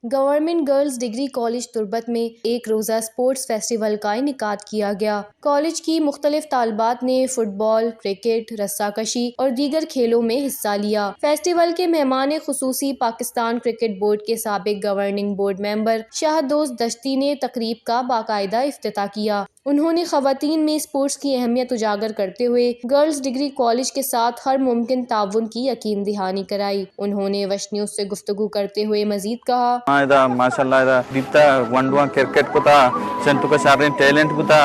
Government girls degree college تربت میں ایک روزہ سپورٹس فیسٹیول کا انعقاد کیا گیا۔ کالج کی مختلف طالبات نے فٹ بال، کرکٹ، رسہ کشی اور دیگر کھیلوں میں حصہ لیا۔ فیسٹیول کے مہمان خصوصی پاکستان کرکٹ بورڈ کے سابق گورننگ بورڈ ممبر شاہدوست دشتی نے تقریب کا باقاعدہ افتتاح کیا۔ انہوں نے خواتین میں سپورٹس کی اہمیت اجاگر کرتے ہوئے گرلز ڈگری کالج کے ساتھ ہر ممکن تعاون کی یقین دہانی کرائی۔ انہوں نے وش نیوز سے گفتگو کرتے ہوئے مزید کہا، ماشاءاللہ دیتا ونڈوا کرکٹ پتا سنتو کا شارین ٹیلنٹ پتا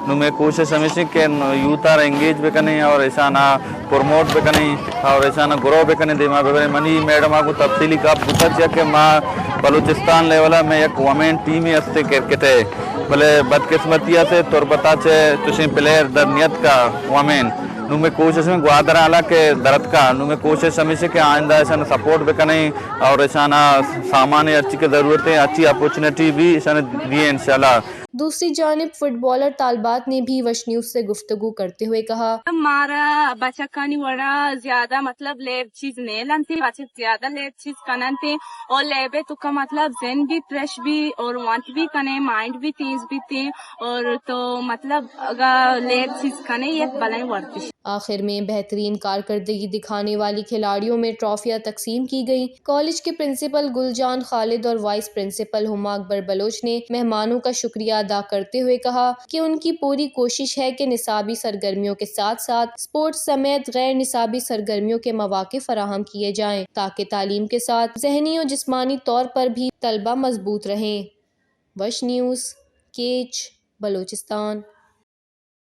نو میں کوشش ہمیشہ کہ یوتھ آر انگیج بکنے اور ایسا نہ پروموٹ بکنے اور ایسا نہ گرو بکنے دے ماں بے منی میڈم کو تفصیلی کا پوچھا چاہیے کہ ماں بلوچستان لیولا میں ایک وومن ٹیم ہی ہستے کرکٹ ہے بلے بدقسمتیہ سے تربتا سے تشین پلیئر درنیت کا وومن نو میں کوشش میں گوادر آلا کے درد کا نو میں کوشش ہمیشہ کہ آئندہ ایسا نہ سپورٹ بکنے اور ایسا نہ سامان اچھی کی ضرورتیں اچھی اپورچونیٹی بھی ایسا نہ دیے انشاءاللہ۔ دوسری جانب فٹ بالر طالبات نے بھی وش نیوز سے گفتگو کرتے ہوئے کہا، ہمارا بچہ کانی وڑا زیادہ مطلب لیب چیز نہیں لنتے بچے زیادہ لیب چیز کننتے اور لیبے تو کا مطلب ذہن بھی فریش بھی اور وانٹ بھی کنے مائنڈ بھی تیز بھی تھے اور تو مطلب اگر لیب چیز کنے یہ بلائیں ورزش۔ آخر میں بہترین کارکردگی دکھانے والی کھلاڑیوں میں ٹرافیاں تقسیم کی گئیں۔ کالج کے پرنسپل گل جان خالد اور وائس پرنسپل ہما اکبر بلوچ نے مہمانوں کا شکریہ ادا کرتے ہوئے کہا کہ ان کی پوری کوشش ہے کہ نصابی سرگرمیوں کے ساتھ ساتھ سپورٹس سمیت غیر نصابی سرگرمیوں کے مواقع فراہم کیے جائیں تاکہ تعلیم کے ساتھ ذہنی اور جسمانی طور پر بھی طلبہ مضبوط رہیں۔ وش نیوز، کیچ، بلوچستان۔